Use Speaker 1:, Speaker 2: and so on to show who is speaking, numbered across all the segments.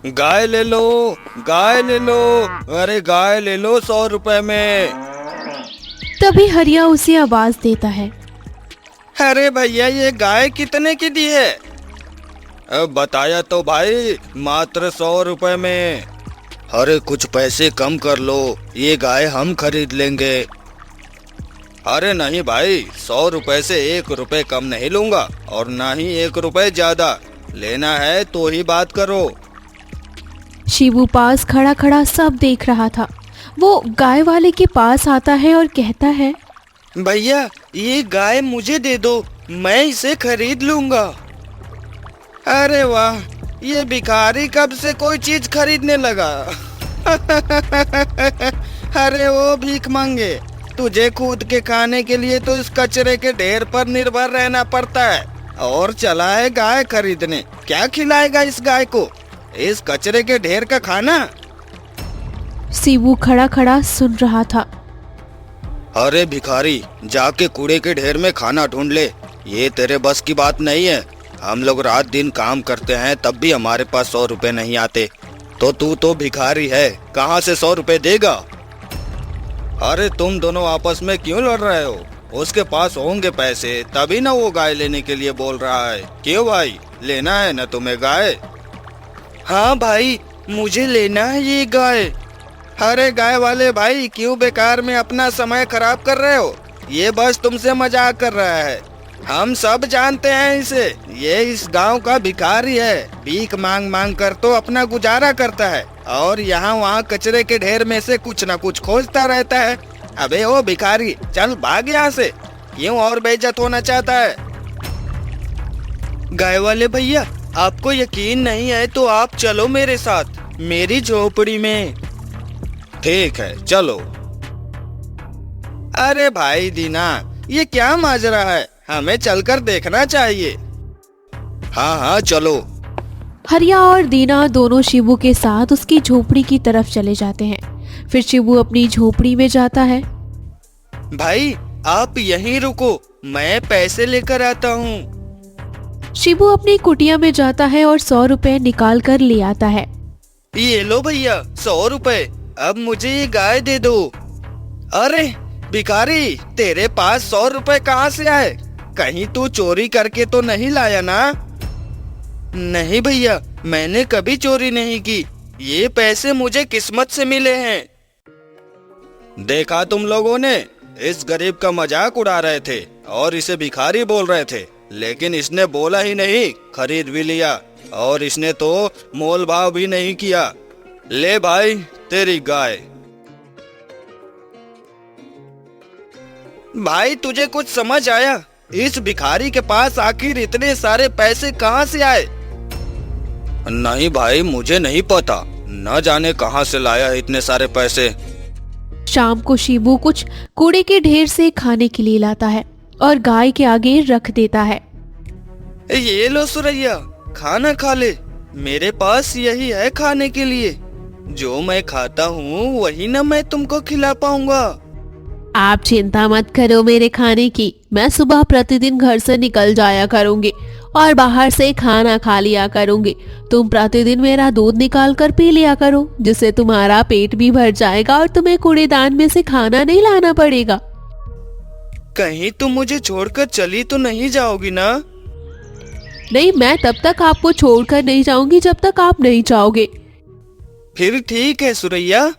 Speaker 1: गाय ले लो, गाय ले लो, अरे गाय ले लो 100 रुपए में।
Speaker 2: तभी हरिया उसे आवाज देता है।
Speaker 1: अरे भैया ये गाय कितने की दी है? अब बताया तो भाई, मात्र 100 रुपए में। अरे कुछ पैसे कम कर लो, ये गाय हम खरीद लेंगे। अरे नहीं भाई, 100 रुपए से 1 रुपए कम नहीं लूंगा और ना ही 1 रुपए ज्यादा। लेना है तो ही बात करो।
Speaker 2: शिबू पास खड़ा खड़ा सब देख रहा था। वो गाय वाले के पास आता है और कहता है,
Speaker 1: भैया ये गाय मुझे दे दो, मैं इसे खरीद लूंगा। अरे वाह, ये भिखारी कब से कोई चीज खरीदने लगा। अरे वो भीख मांगे, तुझे खुद के खाने के लिए तो इस कचरे के ढेर पर निर्भर रहना पड़ता है और चला है गाय खरीदने। क्या खिलाएगा इस गाय को, इस कचरे के ढेर का खाना?
Speaker 2: शिबू खड़ा खड़ा सुन रहा था।
Speaker 1: अरे भिखारी, जाके कूड़े के ढेर में खाना ढूंढ ले, ये तेरे बस की बात नहीं है। हम लोग रात दिन काम करते हैं तब भी हमारे पास 100 रुपए नहीं आते, तो तू तो भिखारी है, कहाँ से 100 रुपए देगा? अरे तुम दोनों आपस में क्यों लड़ रहे हो? उसके पास होंगे पैसे तभी ना वो गाय लेने के लिए बोल रहा है। क्यों भाई, लेना है ना तुम्हें गाय? हाँ भाई, मुझे लेना है ये गाय। अरे गाय वाले भाई, क्यों बेकार में अपना समय खराब कर रहे हो? ये बस तुमसे मजाक कर रहा है, हम सब जानते हैं इसे। ये इस गांव का भिखारी है, भीख मांग मांग कर तो अपना गुजारा करता है और यहाँ वहाँ कचरे के ढेर में से कुछ न कुछ खोजता रहता है। अबे ओ भिखारी, चल भाग यहाँ से, क्यों और बेइज्जत होना चाहता है? गाय वाले भैया, आपको यकीन नहीं है तो आप चलो मेरे साथ, मेरी झोपड़ी में। ठीक है चलो। अरे भाई दीना, ये क्या माजरा है, हमें चलकर देखना चाहिए। हाँ हाँ चलो।
Speaker 2: हरिया और दीना दोनों शिबू के साथ उसकी झोपड़ी की तरफ चले जाते हैं। फिर शिबू अपनी झोपड़ी में जाता है।
Speaker 1: भाई आप यहीं रुको, मैं पैसे लेकर आता हूँ।
Speaker 2: शिबू अपनी कुटिया में जाता है और 100 रुपए निकाल कर ले आता है।
Speaker 1: ये लो भैया 100 रुपए, अब मुझे ये गाय दे दो। अरे भिखारी, तेरे पास 100 रुपए कहाँ से आए? कहीं तू चोरी करके तो नहीं लाया ना? नहीं भैया, मैंने कभी चोरी नहीं की, ये पैसे मुझे किस्मत से मिले हैं। देखा तुम लोगों ने, इस गरीब का मजाक उड़ा रहे थे और इसे भिखारी बोल रहे थे, लेकिन इसने बोला ही नहीं, खरीद भी लिया और इसने तो मोल भाव भी नहीं किया। ले भाई तेरी गाय। भाई तुझे कुछ समझ आया? इस भिखारी के पास आखिर इतने सारे पैसे कहाँ से आए? नहीं भाई, मुझे नहीं पता, न जाने कहाँ से लाया इतने सारे पैसे।
Speaker 2: शाम को शिबू कुछ कूड़े के ढेर से खाने के लिए लाता है और गाय के आगे रख देता है।
Speaker 1: ये लो सुरैया, खाना खा ले, मेरे पास यही है खाने के लिए। जो मैं खाता हूँ वही ना मैं तुमको खिला पाऊंगा।
Speaker 2: आप चिंता मत करो मेरे खाने की, मैं सुबह प्रतिदिन घर से निकल जाया करूंगी और बाहर से खाना खा लिया करूंगी। तुम प्रतिदिन मेरा दूध निकाल कर पी लिया करो, जिससे तुम्हारा पेट भी भर जाएगा और तुम्हें कूड़ेदान में से खाना नहीं लाना पड़ेगा।
Speaker 1: कहीं तुम मुझे छोड़कर चली तो नहीं जाओगी ना?
Speaker 2: नहीं, मैं तब तक आपको छोड़कर नहीं जाऊंगी जब तक आप नहीं चाहोगे।
Speaker 1: फिर ठीक है सुरैया।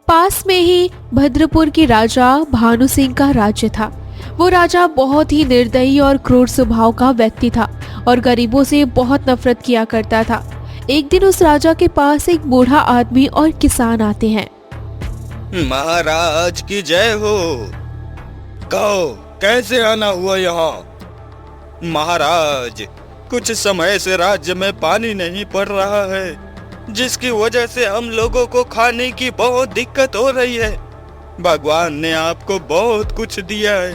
Speaker 2: पास में ही भद्रपुर के राजा भानु सिंह का राज्य था। वो राजा बहुत ही निर्दयी और क्रूर स्वभाव का व्यक्ति था और गरीबों से बहुत नफरत किया करता था। एक दिन उस राजा के पास एक बूढ़ा आदमी और किसान आते हैं।
Speaker 1: महाराज की जय हो। कहो कैसे आना हुआ यहाँ? महाराज, कुछ समय से राज्य में पानी नहीं पड़ रहा है, जिसकी वजह से हम लोगों को खाने की बहुत दिक्कत हो रही है। भगवान ने आपको बहुत कुछ दिया है,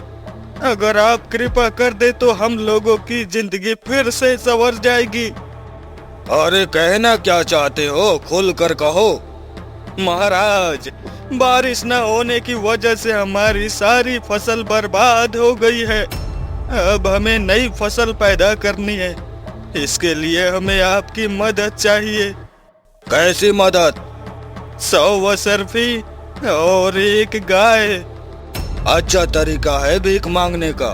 Speaker 1: अगर आप कृपा कर दे तो हम लोगों की जिंदगी फिर से संवर जाएगी। अरे कहना क्या चाहते हो, खुल कर कहो। महाराज, बारिश न होने की वजह से हमारी सारी फसल बर्बाद हो गई है, अब हमें नई फसल पैदा करनी है। इसके लिए हमें आपकी मदद चाहिए। कैसी मदद? 100 वसरफी और एक गाय। अच्छा तरीका है भीख मांगने का।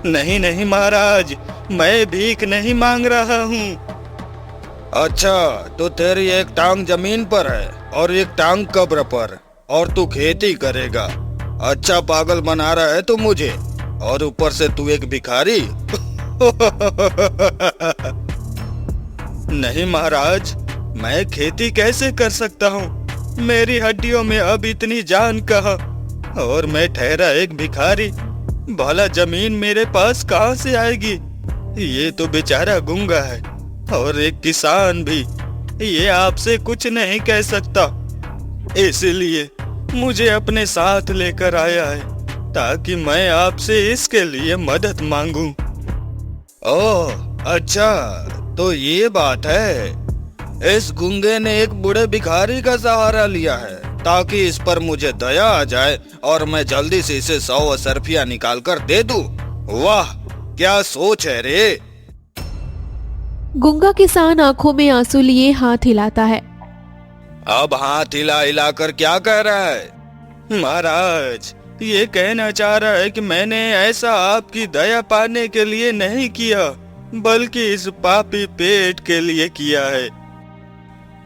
Speaker 1: नहीं नहीं महाराज, मैं भीख नहीं मांग रहा हूँ। अच्छा, तो तेरी एक टांग जमीन पर है और एक टांग कब्र पर, और तू खेती करेगा। अच्छा पागल बना रहा है तू मुझे, और ऊपर से तू एक भिखारी। नहीं महाराज, मैं खेती कैसे कर सकता हूँ? मेरी हड्डियों में अब इतनी जान कहाँ, और मैं ठहरा एक भिखारी। भला जमीन मेरे पास कहाँ से आएगी? ये तो बेचारा गूंगा है, और एक किसान भी। ये आपसे कुछ नहीं कह सकता, इसलिए मुझे अपने साथ लेकर आया है, ताकि मैं आपसे इसके लिए मदद मांगूं। ओह अच्छा, तो ये बात है। इस गूंगे ने एक बूढ़े भिखारी का सहारा लिया है, ताकि इस पर मुझे दया आ जाए और मैं जल्दी से इसे 100 असरफियां निकाल कर दे दूं। वाह, क्या सोच है रे।
Speaker 2: गूंगा किसान आंखों में आंसू लिए हाथ हिलाता है।
Speaker 1: अब हाथ हिला हिला कर क्या कह रहा है? महाराज, ये कहना चाह रहा है कि मैंने ऐसा आपकी दया पाने के लिए नहीं किया, बल्कि इस पापी पेट के लिए किया है।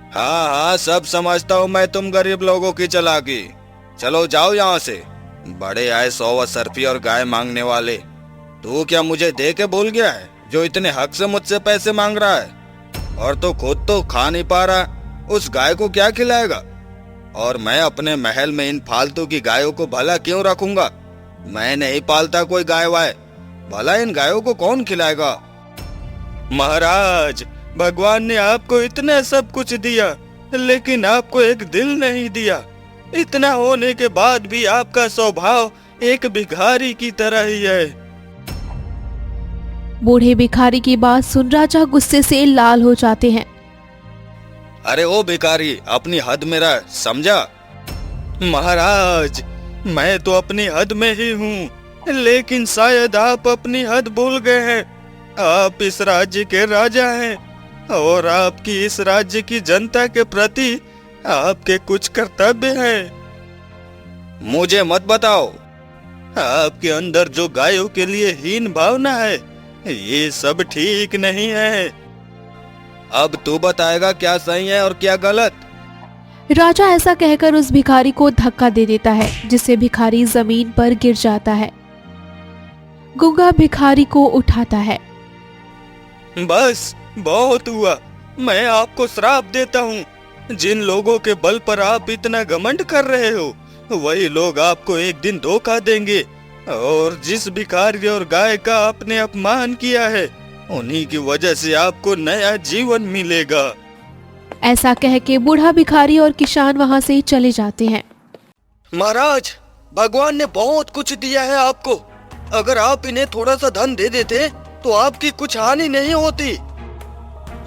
Speaker 1: हाँ हाँ, सब समझता हूँ मैं तुम गरीब लोगों की चालाकी। चलो जाओ यहाँ से। बड़े आए 100 असरफी और गाय मांगने वाले। तू क्या मुझे दे के भूल गया है, जो इतने हक से मुझसे पैसे मांग रहा है? और तो खुद तो खा नहीं पा रहा, उस गाय को क्या खिलाएगा? और मैं अपने महल में इन फालतू की गायों को भला क्यों रखूंगा? मैं नहीं पालता कोई गाय वाय, भला इन गायों को कौन खिलाएगा? महाराज, भगवान ने आपको इतना सब कुछ दिया, लेकिन आपको एक दिल नहीं दिया। इतना होने के बाद भी आपका स्वभाव एक भिखारी की तरह ही है।
Speaker 2: बूढ़े भिखारी की बात सुन राजा गुस्से से लाल हो जाते हैं।
Speaker 1: अरे ओ भिखारी, अपनी हद में रह, समझा? महाराज, मैं तो अपनी हद में ही हूँ, लेकिन शायद आप अपनी हद भूल गए हैं। आप इस राज्य के राजा हैं, और आपकी इस राज्य की जनता के प्रति आपके कुछ कर्तव्य हैं। मुझे मत बताओ। आपके अंदर जो गायों के लिए हीन भावना है, ये सब ठीक नहीं है। अब तू बताएगा क्या सही है और क्या गलत?
Speaker 2: राजा ऐसा कहकर उस भिखारी को धक्का दे देता है, जिससे भिखारी जमीन पर गिर जाता है। गूंगा भिखारी को उठाता है।
Speaker 1: बस बहुत हुआ, मैं आपको श्राप देता हूँ। जिन लोगों के बल पर आप इतना घमंड कर रहे हो, वही लोग आपको एक दिन धोखा देंगे, और जिस भिखारी और गाय का आपने अपमान किया है, उन्हीं की वजह से आपको नया जीवन मिलेगा।
Speaker 2: ऐसा कह के बूढ़ा भिखारी और किसान वहाँ से चले जाते हैं।
Speaker 1: महाराज, भगवान ने बहुत कुछ दिया है आपको। अगर आप इन्हें थोड़ा सा धन दे देते तो आपकी कुछ हानि नहीं होती।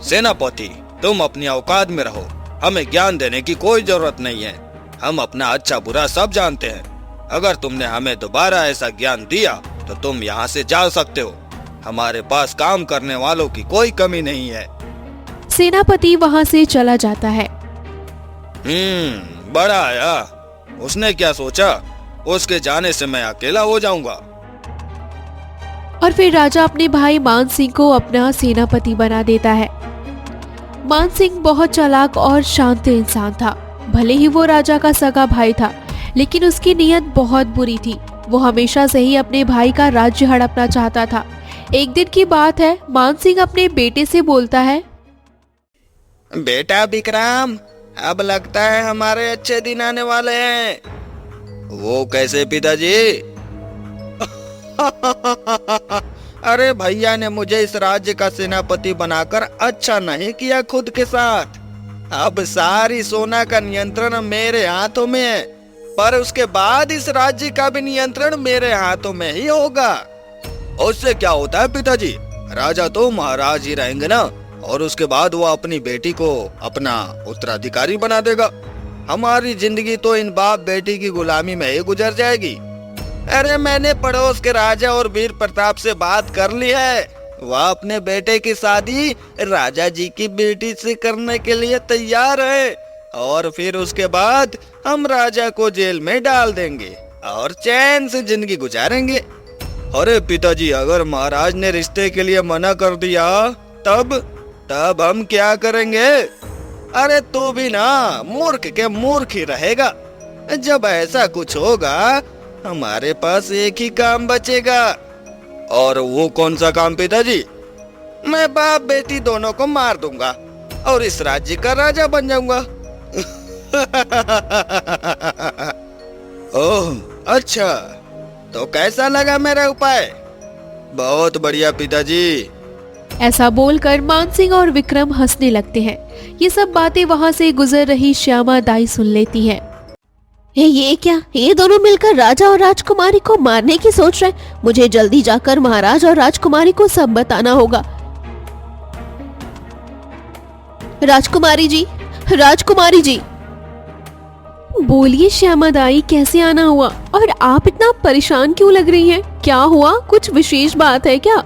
Speaker 1: सेनापति, तुम अपनी औकात में रहो, हमें ज्ञान देने की कोई जरूरत नहीं है। हम अपना अच्छा बुरा सब जानते हैं। अगर तुमने हमें दोबारा ऐसा ज्ञान दिया तो तुम यहाँ से जा सकते हो। हमारे पास काम करने वालों की कोई कमी नहीं है।
Speaker 2: सेनापति वहाँ से चला जाता है।
Speaker 1: बड़ा आया। उसने क्या सोचा, उसके जाने से मैं अकेला हो जाऊंगा।
Speaker 2: और फिर राजा अपने भाई मान सिंह को अपना सेनापति बना देता है। मान सिंह बहुत चालाक और शांत इंसान था। भले ही वो राजा का सगा भाई था, लेकिन उसकी नीयत बहुत बुरी थी। वो हमेशा से ही अपने भाई का राज्य हड़पना चाहता था। एक दिन की बात है, मान सिंह अपने बेटे से बोलता है,
Speaker 1: बेटा विक्रम, अब लगता है हमारे अच्छे दिन आने वाले हैं। वो कैसे पिताजी? अरे भैया ने मुझे इस राज्य का सेनापति बनाकर अच्छा नहीं किया खुद के साथ। अब सारी सोना का नियंत्रण मेरे हाथों में है, पर उसके बाद इस राज्य का भी नियंत्रण मेरे हाथों में ही होगा। उससे क्या होता है पिताजी, राजा तो महाराज ही रहेंगे ना, और उसके बाद वो अपनी बेटी को अपना उत्तराधिकारी बना देगा। हमारी जिंदगी तो इन बाप बेटी की गुलामी में ही गुजर जाएगी। अरे मैंने पड़ोस के राजा और वीर प्रताप से बात कर ली है, वह अपने बेटे की शादी राजा जी की बेटी से करने के लिए तैयार है और फिर उसके बाद हम राजा को जेल में डाल देंगे और चैन से जिंदगी गुजारेंगे। अरे पिताजी, अगर महाराज ने रिश्ते के लिए मना कर दिया तब हम क्या करेंगे? अरे तू भी ना मूर्ख के मूर्ख ही रहेगा। जब ऐसा कुछ होगा हमारे पास एक ही काम बचेगा। और वो कौन सा काम पिताजी? मैं बाप बेटी दोनों को मार दूंगा और इस राज्य का राजा बन जाऊंगा। ओह अच्छा, तो कैसा लगा मेरा उपाय? बहुत बढ़िया पिताजी।
Speaker 2: ऐसा बोलकर मानसिंह और विक्रम हंसने लगते हैं। ये सब बातें वहाँ से गुजर रही श्यामा दाई सुन लेती है। ये क्या, ये दोनों मिलकर राजा और राजकुमारी को मारने की सोच रहे? मुझे जल्दी जाकर महाराज और राजकुमारी को सब बताना होगा। राजकुमारी जी, राजकुमारी जी। बोलिए श्यामा दाई, कैसे आना हुआ और आप इतना परेशान क्यों लग रही हैं? क्या हुआ? कुछ विशेष बात है क्या?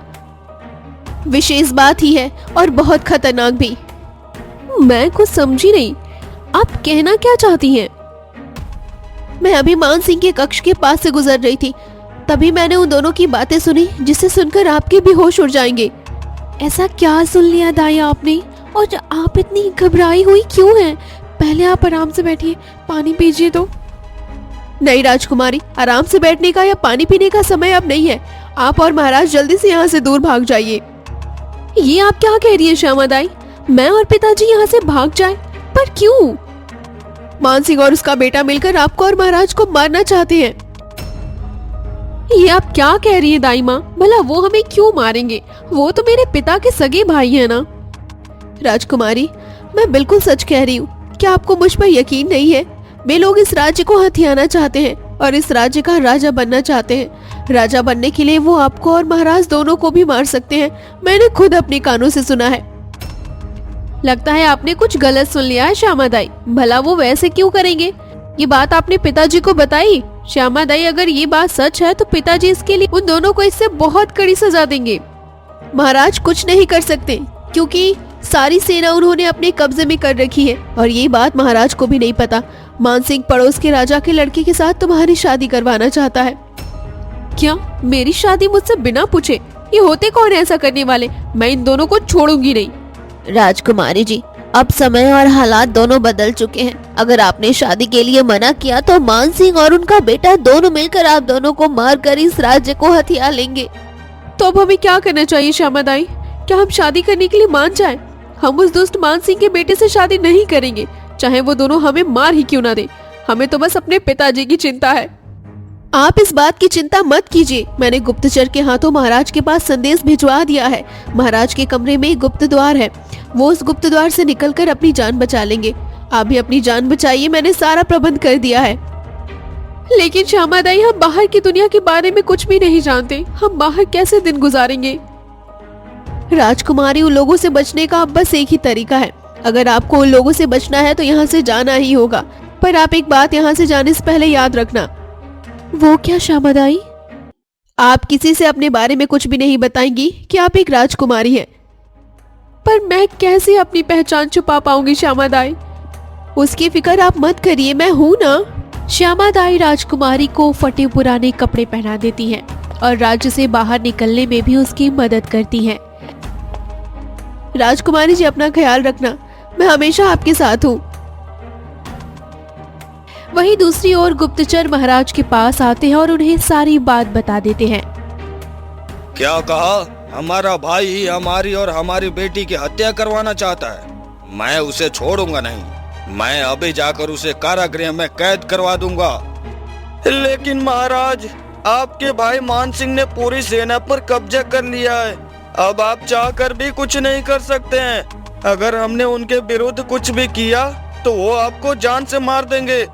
Speaker 2: विशेष बात ही है और बहुत खतरनाक भी। मैं कुछ समझी नहीं, आप कहना क्या चाहती हैं? मैं अभी मानसिंह के कक्ष के पास से गुजर रही थी, तभी मैंने उन दोनों की बातें सुनी जिसे सुनकर आपके भी होश उड़ जाएंगे। ऐसा क्या सुन लिया दाई आपने और आप इतनी घबराई हुई क्यों हैं? पहले आप आराम से बैठिए, पानी पीजिए तो। नहीं राजकुमारी, आराम से बैठने का या पानी पीने का समय अब नहीं है। आप और महाराज जल्दी से यहाँ से दूर भाग जाइए। ये आप क्या कह रही है श्यामा दाई? मैं और पिताजी यहाँ से भाग जाएं? पर क्यों? मानसिंह और उसका बेटा मिलकर आपको और महाराज को मारना चाहते हैं। ये आप क्या कह रही है दाई माँ? भला वो हमें क्यों मारेंगे? वो तो मेरे पिता के सगे भाई है ना। राजकुमारी, मैं बिल्कुल सच कह रही हूँ। क्या आपको मुझ पर यकीन नहीं है? वे लोग इस राज्य को हथियाना चाहते हैं और इस राज्य का राजा बनना चाहते हैं। राजा बनने के लिए वो आपको और महाराज दोनों को भी मार सकते हैं। मैंने खुद अपने कानों से सुना है। लगता है आपने कुछ गलत सुन लिया है श्यामा दाई। भला वो वैसे क्यों करेंगे? ये बात आपने पिताजी को बताई? श्यामा दाई, अगर ये बात सच है तो पिताजी इसके लिए उन दोनों को इससे बहुत कड़ी सजा देंगे। महाराज कुछ नहीं कर सकते क्योंकि सारी सेना उन्होंने अपने कब्जे में कर रखी है और ये बात महाराज को भी नहीं पता। मानसिंह पड़ोस के राजा के लड़के के साथ तुम्हारी शादी करवाना चाहता है। क्या? मेरी शादी मुझसे बिना पूछे? ये होते कौन है ऐसा करने वाले? मैं इन दोनों को छोड़ूंगी नहीं। राजकुमारी जी, अब समय और हालात दोनों बदल चुके हैं। अगर आपने शादी के लिए मना किया तो मानसिंह और उनका बेटा दोनों मिलकर आप दोनों को मारकर इस राज्य को हथिया लेंगे। तो अब हमें क्या करना चाहिए श्यामा दाई? क्या हम शादी करने के लिए मान जाएं? हम उस दुष्ट मानसिंह के बेटे से शादी नहीं करेंगे, चाहे वो दोनों हमें मार ही क्यों ना दे। हमें तो बस अपने पिताजी की चिंता है। आप इस बात की चिंता मत कीजिए। मैंने गुप्तचर के हाथों महाराज के पास संदेश भिजवा दिया है। महाराज के कमरे में एक गुप्त द्वार है, वो उस गुप्त द्वार से निकलकर अपनी जान बचा लेंगे। आप भी अपनी जान बचाइए, मैंने सारा प्रबंध कर दिया है। लेकिन श्यामा दाई, हम बाहर की दुनिया के बारे में कुछ भी नहीं जानते। हम बाहर कैसे दिन गुजारेंगे? राजकुमारी, उन लोगों से बचने का अब बस एक ही तरीका है। अगर आपको उन लोगों से बचना है तो यहाँ से जाना ही होगा। पर आप एक बात यहाँ से जाने से पहले याद रखना। वो क्या श्यामा दाई? आप किसी से अपने बारे में कुछ भी नहीं बताएंगी कि आप एक राजकुमारी हैं। पर मैं कैसे अपनी पहचान छुपा पाऊंगी श्यामा दाई? उसकी फिक्र आप मत करिए, मैं हूं ना। श्यामा दाई राजकुमारी को फटे पुराने कपड़े पहना देती हैं और राज्य से बाहर निकलने में भी उसकी मदद करती हैं। राजकुमारी जी, अपना ख्याल रखना, मैं हमेशा आपके साथ हूँ। वहीं दूसरी ओर गुप्तचर महाराज के पास आते हैं और उन्हें सारी बात बता देते हैं।
Speaker 1: क्या कहा? हमारा भाई ही हमारी और हमारी बेटी की हत्या करवाना चाहता है। मैं उसे छोड़ूंगा नहीं। मैं अभी जाकर उसे कारागृह में कैद करवा दूंगा। लेकिन महाराज, आपके भाई मानसिंह ने पूरी सेना पर कब्जा कर लिया है। अब आप चाहकर भी कुछ नहीं कर सकते हैं। अगर हमने उनके विरुद्ध कुछ भी किया तो वो आपको जान से मार देंगे।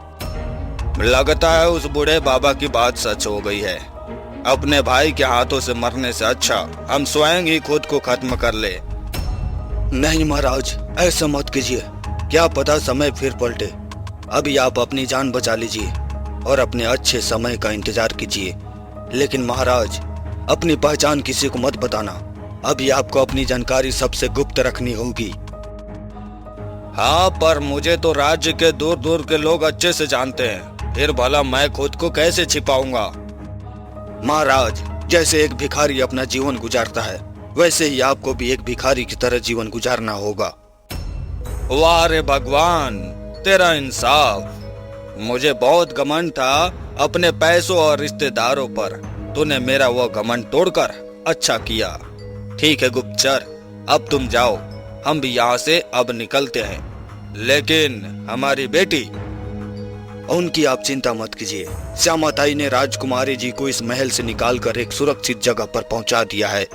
Speaker 1: लगता है उस बूढ़े बाबा की बात सच हो गई है। अपने भाई के हाथों से मरने से अच्छा हम स्वयं ही खुद को खत्म कर ले। नहीं महाराज, ऐसा मत कीजिए। क्या पता समय फिर पलटे। अभी आप अपनी जान बचा लीजिए और अपने अच्छे समय का इंतजार कीजिए। लेकिन महाराज, अपनी पहचान किसी को मत बताना। अभी आपको अपनी जानकारी सबसे गुप्त रखनी होगी। हाँ, पर मुझे तो राज्य के दूर दूर के लोग अच्छे से जानते हैं, फिर भला मैं खुद को कैसे छिपाऊंगा। महाराज, जैसे एक भिखारी अपना जीवन गुजारता है, वैसे ही आपको भी एक भिखारी की तरह जीवन गुजारना होगा। वाह रे भगवान, तेरा इंसाफ। मुझे बहुत घमंड था अपने पैसों और रिश्तेदारों पर, तूने मेरा वो घमंड तोड़कर अच्छा किया। ठीक है गुप्तचर, अब तुम जाओ, हम भी यहाँ से अब निकलते हैं। लेकिन हमारी बेटी, उनकी आप चिंता मत कीजिए। श्यामा ताई ने राजकुमारी जी को इस महल से निकालकर एक सुरक्षित जगह पर पहुंचा दिया है।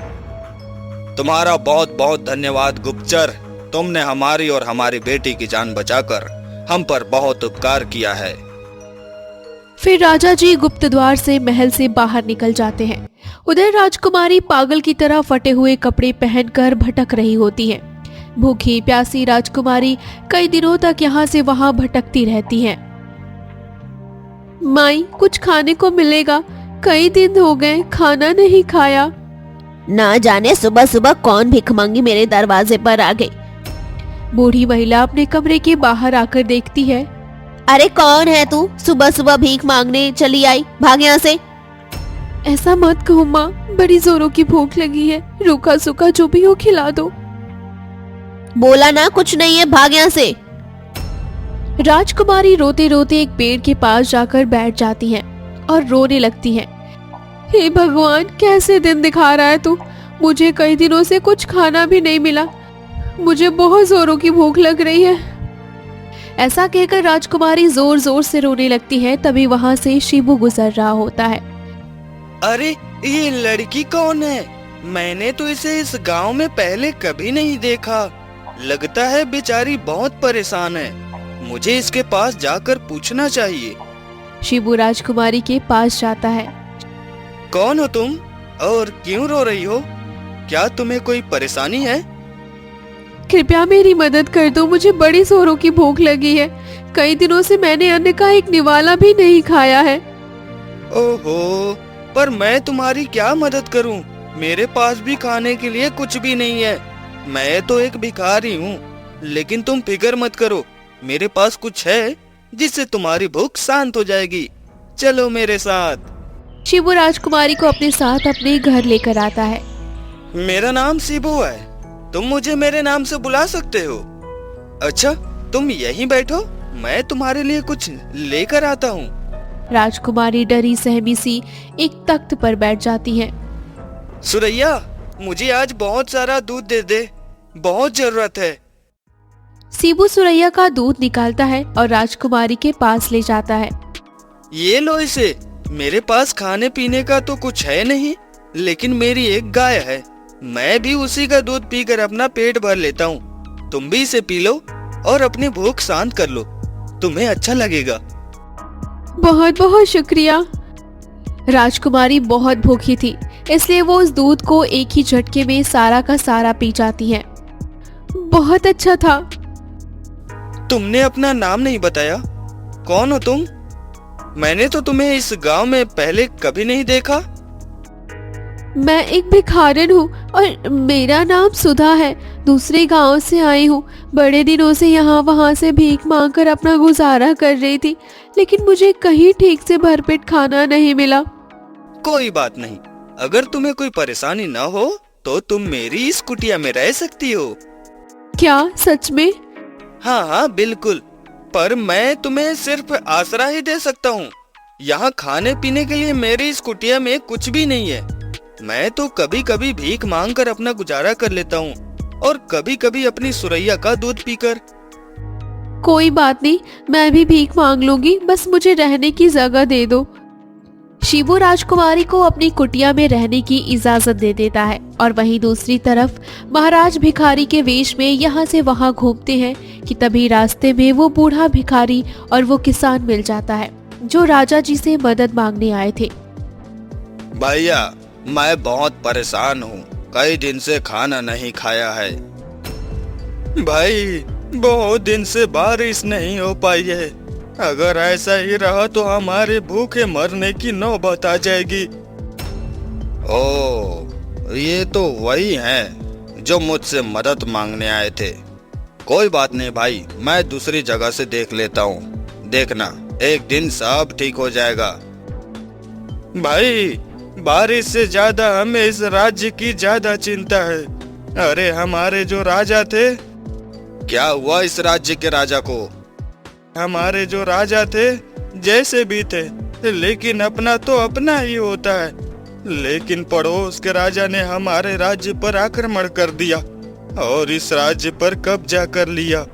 Speaker 1: तुम्हारा बहुत बहुत धन्यवाद गुप्तचर, तुमने हमारी और हमारी बेटी की जान बचाकर हम पर बहुत उपकार किया है।
Speaker 2: फिर राजा जी गुप्त द्वार से महल से बाहर निकल जाते हैं। उधर राजकुमारी पागल की तरह फटे हुए कपड़े पहनकर भटक रही होती है। भूखी प्यासी राजकुमारी कई दिनों तक यहाँ से वहाँ भटकती रहती है। माई, कुछ खाने को मिलेगा? कई दिन हो गए खाना नहीं खाया।
Speaker 3: ना जाने सुबह सुबह कौन भीख मांगी मेरे दरवाजे पर आ गई।
Speaker 2: बूढ़ी महिला अपने कमरे के बाहर आकर देखती है।
Speaker 3: अरे कौन है तू? सुबह सुबह भीख मांगने चली आई, भाग यहाँ से।
Speaker 2: ऐसा मत कहो माँ, बड़ी जोरों की भूख लगी है, रूखा सूखा जो भी हो खिला दो।
Speaker 3: बोला ना कुछ नहीं है, भाग यहाँ से।
Speaker 2: राजकुमारी रोते रोते एक पेड़ के पास जाकर बैठ जाती है और रोने लगती है। हे भगवान, कैसे दिन दिखा रहा है तू? मुझे कई दिनों से कुछ खाना भी नहीं मिला, मुझे बहुत जोरों की भूख लग रही है। ऐसा कहकर राजकुमारी जोर जोर से रोने लगती है। तभी वहाँ से शिबू गुजर रहा होता है।
Speaker 1: अरे, ये लड़की कौन है? मैंने तो इसे इस गांव में पहले कभी नहीं देखा। लगता है बेचारी बहुत परेशान है, मुझे इसके पास जाकर पूछना चाहिए।
Speaker 2: शिबू राजकुमारी के पास जाता है।
Speaker 1: कौन हो तुम और क्यों रो रही हो? क्या तुम्हें कोई परेशानी है?
Speaker 2: कृपया मेरी मदद कर दो, मुझे बड़ी जोरों की भूख लगी है। कई दिनों से मैंने अन्न का एक निवाला भी नहीं खाया है।
Speaker 1: ओहो, पर मैं तुम्हारी क्या मदद करूं? मेरे पास भी खाने के लिए कुछ भी नहीं है। मैं तो एक भिखारी हूँ, लेकिन तुम फिक्र मत करो, मेरे पास कुछ है जिससे तुम्हारी भूख शांत हो जाएगी। चलो मेरे साथ।
Speaker 2: शिबू राजकुमारी को अपने साथ अपने घर लेकर आता है।
Speaker 1: मेरा नाम शिबू है, तुम मुझे मेरे नाम से बुला सकते हो। अच्छा, तुम यहीं बैठो, मैं तुम्हारे लिए कुछ लेकर आता हूँ।
Speaker 2: राजकुमारी डरी सहमी सी एक तख्त पर बैठ जाती है।
Speaker 1: सुरैया, मुझे आज बहुत सारा दूध दे दे, बहुत जरूरत है।
Speaker 2: शिबू सुरैया का दूध निकालता है और राजकुमारी के पास ले जाता है।
Speaker 1: ये लो इसे। मेरे पास खाने पीने का तो कुछ है नहीं, लेकिन मेरी एक गाय है, मैं भी उसी का दूध पीकर अपना पेट भर लेता हूँ। तुम भी इसे पी लो और अपनी भूख शांत कर लो, तुम्हें अच्छा लगेगा।
Speaker 2: बहुत बहुत शुक्रिया। राजकुमारी बहुत भूखी थी, इसलिए वो उस दूध को एक ही झटके में सारा का सारा पी जाती है। बहुत अच्छा था।
Speaker 1: तुमने अपना नाम नहीं बताया, कौन हो तुम? मैंने तो तुम्हें इस गांव में पहले कभी नहीं देखा।
Speaker 2: मैं एक भिखारन हूँ और मेरा नाम सुधा है, दूसरे गांव से आई हूँ। बड़े दिनों से यहाँ वहाँ से भीख मांगकर अपना गुजारा कर रही थी, लेकिन मुझे कहीं ठीक से भरपेट खाना नहीं मिला।
Speaker 1: कोई बात नहीं, अगर तुम्हें कोई परेशानी न हो तो तुम मेरी इस कुटिया में रह सकती हो।
Speaker 2: क्या सच में?
Speaker 1: हाँ हाँ बिल्कुल, पर मैं तुम्हें सिर्फ आसरा ही दे सकता हूँ। यहाँ खाने पीने के लिए मेरी इस कुटिया में कुछ भी नहीं है। मैं तो कभी कभी भीख मांगकर अपना गुजारा कर लेता हूँ और कभी कभी अपनी सुरैया का दूध पीकर।
Speaker 2: कोई बात नहीं, मैं भी भीख मांग लूंगी, बस मुझे रहने की जगह दे दो। शिबू राजकुमारी को अपनी कुटिया में रहने की इजाजत दे देता है और वहीं दूसरी तरफ महाराज भिखारी के वेश में यहाँ से वहाँ घूमते हैं कि तभी रास्ते में वो बूढ़ा भिखारी और वो किसान मिल जाता है जो राजा जी से मदद मांगने आए थे।
Speaker 1: भैया, मैं बहुत परेशान हूँ, कई दिन से खाना नहीं खाया है। भाई, बहुत दिन से बारिश नहीं हो पाई है, अगर ऐसा ही रहा तो हमारे भूखे मरने की नौबत आ जाएगी। ओह, ये तो वही हैं जो मुझसे मदद मांगने आए थे। कोई बात नहीं भाई, मैं दूसरी जगह से देख लेता हूँ। देखना एक दिन सब ठीक हो जाएगा। भाई, बारिश से ज्यादा हमें इस राज्य की ज्यादा चिंता है। अरे हमारे जो राजा थे। क्या हुआ इस राज्य के राजा को? हमारे जो राजा थे जैसे भी थे, लेकिन अपना तो अपना ही होता है। लेकिन पड़ोस के राजा ने हमारे राज्य पर आक्रमण कर दिया और इस राज्य पर कब्जा कर लिया।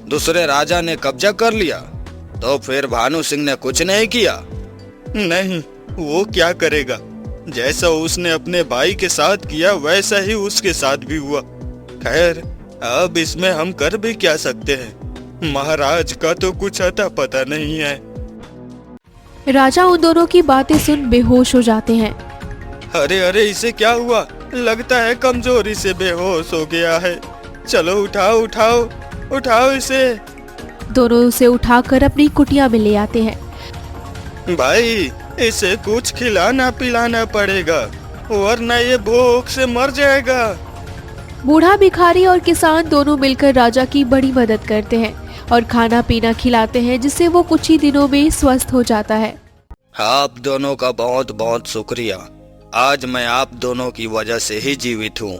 Speaker 1: दूसरे राजा ने कब्जा कर लिया तो फिर भानु सिंह ने कुछ नहीं किया? नहीं, वो क्या करेगा? जैसा उसने अपने भाई के साथ किया वैसा ही उसके साथ भी हुआ। खैर, अब इसमें हम कर भी क्या सकते हैं? महाराज का तो कुछ अता पता नहीं है।
Speaker 2: राजा उन दोनों की बातें सुन बेहोश हो जाते हैं।
Speaker 1: अरे अरे, इसे क्या हुआ? लगता है कमजोरी से बेहोश हो गया है। चलो उठाओ उठाओ उठाओ इसे।
Speaker 2: दोनों उसे उठाकर अपनी कुटिया में ले आते हैं।
Speaker 1: भाई, इसे कुछ खिलाना पिलाना पड़ेगा, वरना ये भूख से मर जाएगा।
Speaker 2: बूढ़ा भिखारी और किसान दोनों मिलकर राजा की बड़ी मदद करते हैं और खाना पीना खिलाते हैं, जिससे वो कुछ ही दिनों में स्वस्थ हो जाता है।
Speaker 1: आप दोनों का बहुत बहुत शुक्रिया। आज मैं आप दोनों की वजह से ही जीवित हूँ।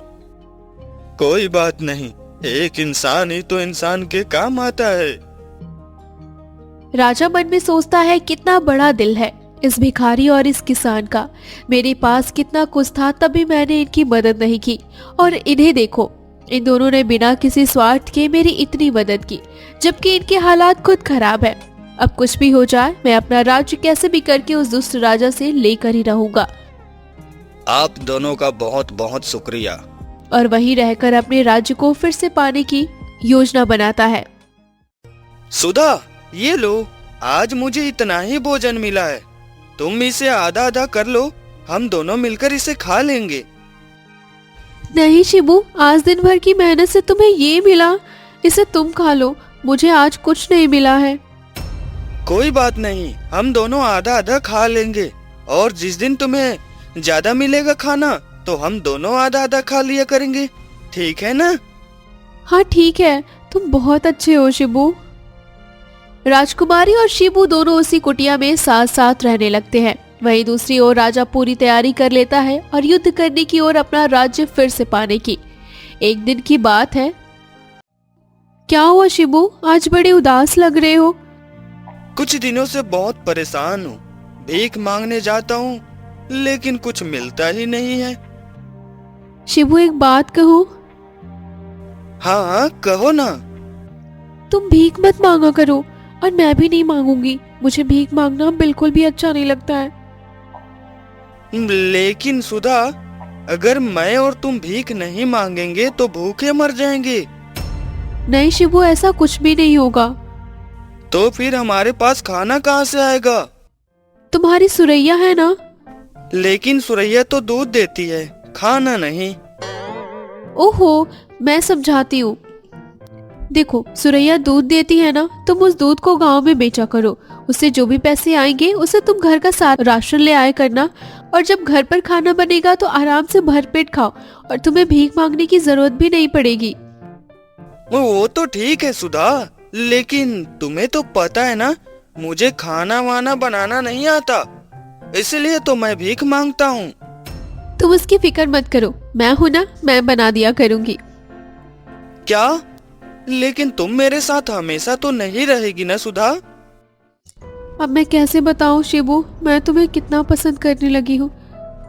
Speaker 1: कोई बात नहीं, एक इंसान ही तो इंसान के काम आता है।
Speaker 2: राजा मन में सोचता है, कितना बड़ा दिल है इस भिखारी और इस किसान का। मेरे पास कितना कुछ था, तभी मैंने इनकी मदद नहीं की, और इन्हें देखो, इन दोनों ने बिना किसी स्वार्थ के मेरी इतनी मदद की, जबकि इनके हालात खुद खराब है। अब कुछ भी हो जाए, मैं अपना राज्य कैसे भी करके उस दुष्ट राजा से लेकर ही रहूंगा।
Speaker 1: आप दोनों का बहुत बहुत शुक्रिया।
Speaker 2: और वहीं रहकर अपने राज्य को फिर से पाने की योजना बनाता है।
Speaker 1: सुधा, ये लो, आज मुझे इतना ही भोजन मिला है। तुम इसे आधा आधा कर लो, हम दोनों मिलकर इसे खा लेंगे।
Speaker 2: नहीं शिबू, आज दिन भर की मेहनत से तुम्हें ये मिला, इसे तुम खा लो, मुझे आज कुछ नहीं मिला है।
Speaker 1: कोई बात नहीं, हम दोनों आधा आधा खा लेंगे, और जिस दिन तुम्हें ज्यादा मिलेगा खाना तो हम दोनों आधा आधा खा लिया करेंगे, ठीक है ना?
Speaker 2: हाँ ठीक है, तुम बहुत अच्छे हो शिबू। राजकुमारी और शिबू दोनों उसी कुटिया में साथ साथ रहने लगते हैं। वहीं दूसरी ओर राजा पूरी तैयारी कर लेता है और युद्ध करने की ओर अपना राज्य फिर से पाने की। एक दिन की बात है। क्या हुआ शिबू, आज बड़े उदास लग रहे हो?
Speaker 1: कुछ दिनों से बहुत परेशान हूँ। भीख मांगने जाता हूँ लेकिन कुछ मिलता ही नहीं है।
Speaker 2: शिबू एक बात कहूँ?
Speaker 1: हाँ हाँ, कहो ना।
Speaker 2: तुम भीख मत मांगा करो, और मैं भी नहीं मांगूंगी। मुझे भीख मांगना बिल्कुल भी अच्छा नहीं लगता है।
Speaker 1: लेकिन सुधा, अगर मैं और तुम भीख नहीं मांगेंगे तो भूखे मर जाएंगे।
Speaker 2: नहीं शिबू, ऐसा कुछ भी नहीं होगा।
Speaker 1: तो फिर हमारे पास खाना कहाँ से आएगा?
Speaker 2: तुम्हारी सुरैया है ना?
Speaker 1: लेकिन सुरैया तो दूध देती है, खाना नहीं।
Speaker 2: ओहो, मैं समझाती हूँ। देखो, सुरैया दूध देती है ना, तुम उस दूध को गांव में बेचा करो। उससे जो भी पैसे आएंगे उसे तुम घर का सारा राशन ले आया करना, और जब घर पर खाना बनेगा तो आराम से भरपेट खाओ, और तुम्हें भीख मांगने की जरूरत भी नहीं पड़ेगी।
Speaker 1: वो तो ठीक है सुधा, लेकिन तुम्हें तो पता है ना, मुझे खाना वाना बनाना नहीं आता, इसलिए तो मैं भीख मांगता हूँ।
Speaker 2: तुम उसकी फिक्र मत करो, मैं हूं ना, मैं बना दिया करूंगी।
Speaker 1: क्या? लेकिन तुम मेरे साथ हमेशा तो नहीं रहेगी ना सुधा?
Speaker 2: अब मैं कैसे बताऊं शिबू, मैं तुम्हें कितना पसंद करने लगी हूँ।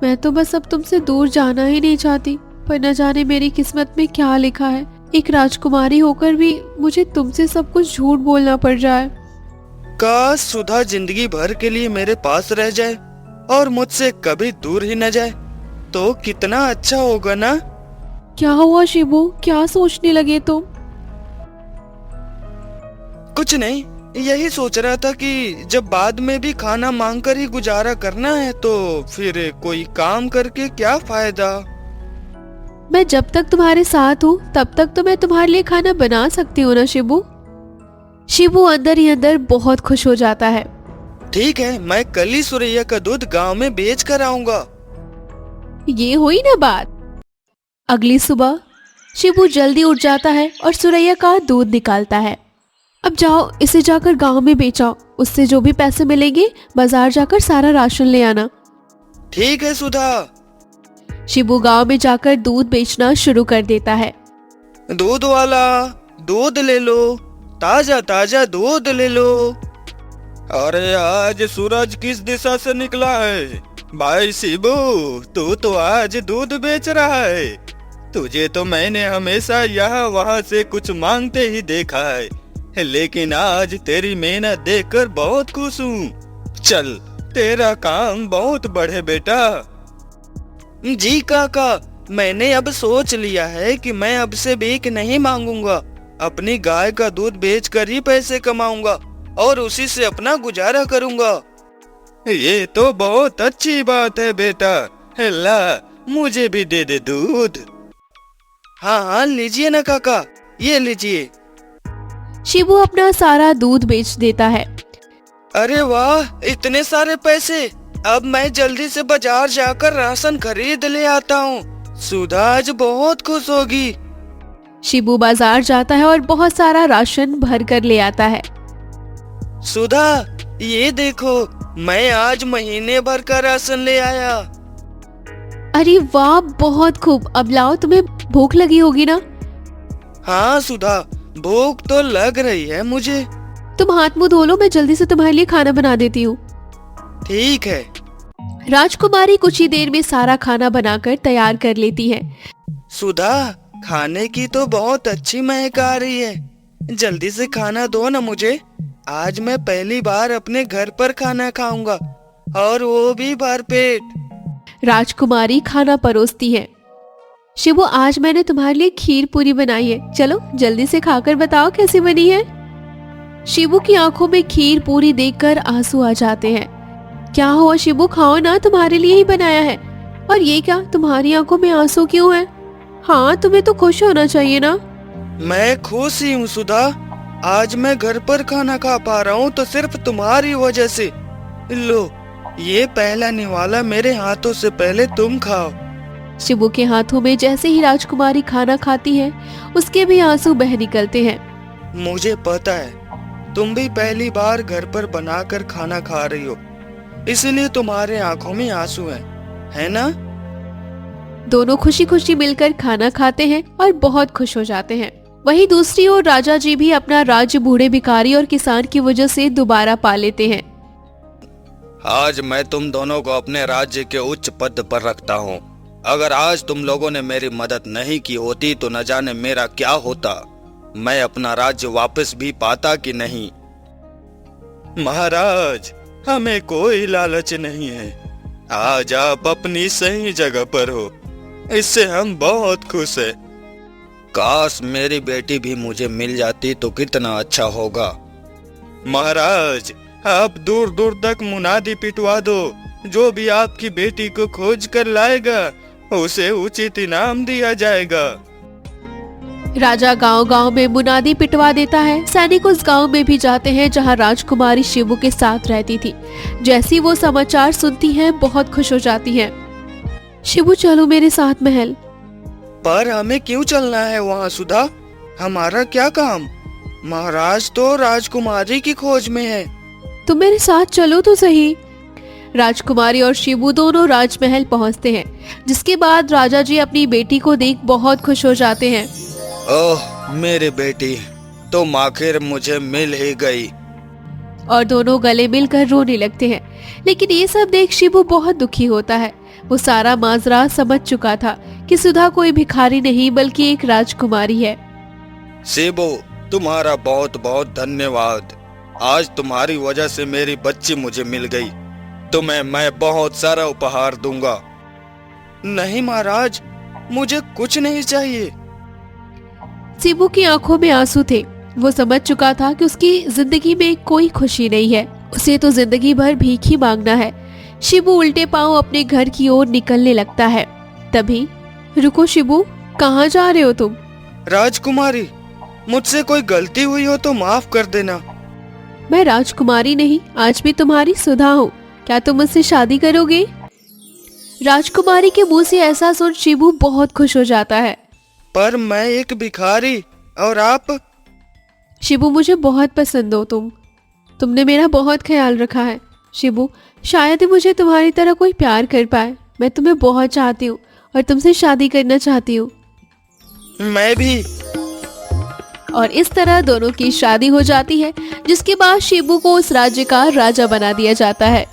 Speaker 2: मैं तो बस अब तुमसे दूर जाना ही नहीं चाहती, पर न जाने मेरी किस्मत में क्या लिखा है। एक राजकुमारी होकर भी मुझे तुमसे सब कुछ झूठ बोलना पड़ जाए।
Speaker 1: काश सुधा जिंदगी भर के लिए मेरे पास रह जाए और मुझसे कभी दूर ही न जाए, तो कितना अच्छा होगा ना?
Speaker 2: क्या हुआ शिबू, क्या सोचने लगे तुम?
Speaker 1: कुछ नहीं, यही सोच रहा था कि जब बाद में भी खाना मांगकर ही गुजारा करना है तो फिर कोई काम करके क्या फायदा।
Speaker 2: मैं जब तक तुम्हारे साथ हूँ तब तक तो मैं तुम्हारे लिए खाना बना सकती हूँ ना शिबू। शिबू अंदर ही अंदर बहुत खुश हो जाता है।
Speaker 1: ठीक है, मैं कल ही सुरैया का दूध गांव में बेच कर आऊंगा।
Speaker 2: ये हुई ना बात। अगली सुबह शिबू जल्दी उठ जाता है और सुरैया का दूध निकालता है। अब जाओ, इसे जाकर गांव में बेचाओ, उससे जो भी पैसे मिलेंगे बाजार जाकर सारा राशन ले आना।
Speaker 1: ठीक है सुधा।
Speaker 2: शिबू गांव में जाकर दूध बेचना शुरू कर देता है।
Speaker 1: दूध वाला, दूध ले लो, ताजा ताजा दूध ले लो। अरे आज सूरज किस दिशा से निकला है? भाई शिबू, तू तो आज दूध बेच रहा है। तुझे तो मैंने हमेशा यहाँ वहाँ से कुछ मांगते ही देखा है, लेकिन आज तेरी मेहनत देखकर बहुत खुश हूँ। चल, तेरा काम बहुत बढ़े बेटा। जी काका, मैंने अब सोच लिया है कि मैं अब से भीख नहीं मांगूंगा। अपनी गाय का दूध बेचकर ही पैसे कमाऊंगा और उसी से अपना गुजारा करूंगा। ये तो बहुत अच्छी बात है बेटा। ला, मुझे भी दे दे दूध। हाँ हाँ, लीजिए ना काका, ये लीजिए।
Speaker 2: शिबू अपना सारा दूध बेच देता है।
Speaker 1: अरे वाह, इतने सारे पैसे! अब मैं जल्दी से बाजार जाकर राशन खरीद ले आता हूँ। सुधा आज बहुत खुश होगी।
Speaker 2: शिबू बाजार जाता है और बहुत सारा राशन भर कर ले आता है।
Speaker 1: सुधा, ये देखो, मैं आज महीने भर का राशन ले आया।
Speaker 2: अरे वाह, बहुत खूब। अब लाओ, तुम्हें भूख लगी होगी ना?
Speaker 1: हाँ सुधा, भूख तो लग रही है मुझे।
Speaker 2: तुम हाथ मुंह धो लो, मैं जल्दी से तुम्हारे लिए खाना बना देती हूँ।
Speaker 1: ठीक है।
Speaker 2: राजकुमारी कुछ ही देर में सारा खाना बनाकर तैयार कर लेती है।
Speaker 1: सुधा, खाने की तो बहुत अच्छी महक आ रही है। जल्दी से खाना दो ना मुझे। आज मैं पहली बार अपने घर पर खाना खाऊंगा, और वो भी भरपेट।
Speaker 2: राजकुमारी खाना परोसती है। शिबू, आज मैंने तुम्हारे लिए खीर पूरी बनाई है, चलो जल्दी से खाकर बताओ कैसी बनी है। शिबू की आंखों में खीर पूरी देखकर आंसू आ जाते हैं। क्या हुआ शिबू, खाओ ना, तुम्हारे लिए ही बनाया है। और ये क्या, तुम्हारी आंखों में आंसू क्यों है? हाँ, तुम्हें तो खुश होना चाहिए ना।
Speaker 1: मैं खुश ही हूँ सुधा। आज मैं घर पर खाना खा पा रहा हूँ तो सिर्फ तुम्हारी वजह से। लो, ये पहला निवाला मेरे हाथों से पहले तुम खाओ।
Speaker 2: शिबू के हाथों में जैसे ही राजकुमारी खाना खाती है, उसके भी आंसू बह निकलते हैं।
Speaker 1: मुझे पता है, तुम भी पहली बार घर पर बनाकर खाना खा रही हो, इसलिए तुम्हारे आंखों में आंसू है ना?
Speaker 2: दोनों खुशी खुशी मिलकर खाना खाते हैं और बहुत खुश हो जाते हैं। वहीं दूसरी ओर राजा जी भी अपना राज्य बूढ़े भिखारी और किसान की वजह से दोबारा पा लेते हैं।
Speaker 1: आज मैं तुम दोनों को अपने राज्य के उच्च पद पर रखता हूँ। अगर आज तुम लोगों ने मेरी मदद नहीं की होती तो न जाने मेरा क्या होता। मैं अपना राज्य वापस भी पाता कि नहीं। महाराज, हमें कोई लालच नहीं है। आज आप अपनी सही जगह पर हो, इससे हम बहुत खुश हैं। काश मेरी बेटी भी मुझे मिल जाती तो कितना अच्छा होगा। महाराज, आप दूर दूर तक मुनादी पिटवा दो। जो भी आपकी बेटी को खोज कर लाएगा उसे उचित इनाम दिया जाएगा।
Speaker 2: राजा गांव गांव में मुनादी पिटवा देता है। सैनिक उस गांव में भी जाते हैं जहां राजकुमारी शिबू के साथ रहती थी। जैसी वो समाचार सुनती है, बहुत खुश हो जाती है। शिबू, चलो मेरे साथ महल।
Speaker 1: पर हमें क्यों चलना है वहाँ सुधा? हमारा क्या काम? महाराज तो राजकुमारी की खोज में है।
Speaker 2: तुम मेरे साथ चलो तो सही। राजकुमारी और शिबू दोनों राजमहल पहुंचते हैं, जिसके बाद राजा जी अपनी बेटी को देख बहुत खुश हो जाते हैं।
Speaker 1: ओह मेरी बेटी, तुम आखिर मुझे मिल ही गई।
Speaker 2: और दोनों गले मिलकर रोने लगते हैं। लेकिन ये सब देख शिबू बहुत दुखी होता है। वो सारा माजरा समझ चुका था कि सुधा कोई भिखारी नहीं बल्कि एक राजकुमारी है।
Speaker 1: शिबू, तुम्हारा बहुत बहुत धन्यवाद। आज तुम्हारी वजह से मेरी बच्ची मुझे मिल गई। तुम्हें मैं बहुत सारा उपहार दूंगा। नहीं महाराज, मुझे कुछ नहीं चाहिए।
Speaker 2: शिबू की आंखों में आंसू थे। वो समझ चुका था कि उसकी जिंदगी में कोई खुशी नहीं है। उसे तो जिंदगी भर भीख ही मांगना है। शिबू उल्टे पांव अपने घर की ओर निकलने लगता है। तभी, रुको शिबू, कहाँ जा रहे हो तुम?
Speaker 1: राजकुमारी, मुझसे कोई गलती हुई हो तो माफ कर देना।
Speaker 2: मैं राजकुमारी नहीं, आज भी तुम्हारी सुधा हूँ। क्या तुम मुझसे शादी करोगे? राजकुमारी के मुंह से ऐसा सुन शिबू बहुत खुश हो जाता है।
Speaker 1: पर मैं एक भिखारी और आप?
Speaker 2: शिबू, मुझे बहुत पसंद हो तुमने मेरा बहुत ख्याल रखा है। शिबू, शायद ही मुझे तुम्हारी तरह कोई प्यार कर पाए। मैं तुम्हें बहुत चाहती हूँ और तुमसे शादी करना चाहती हूँ।
Speaker 1: मैं भी।
Speaker 2: और इस तरह दोनों की शादी हो जाती है, जिसके बाद शिबू को उस राज्य का राजा बना दिया जाता है।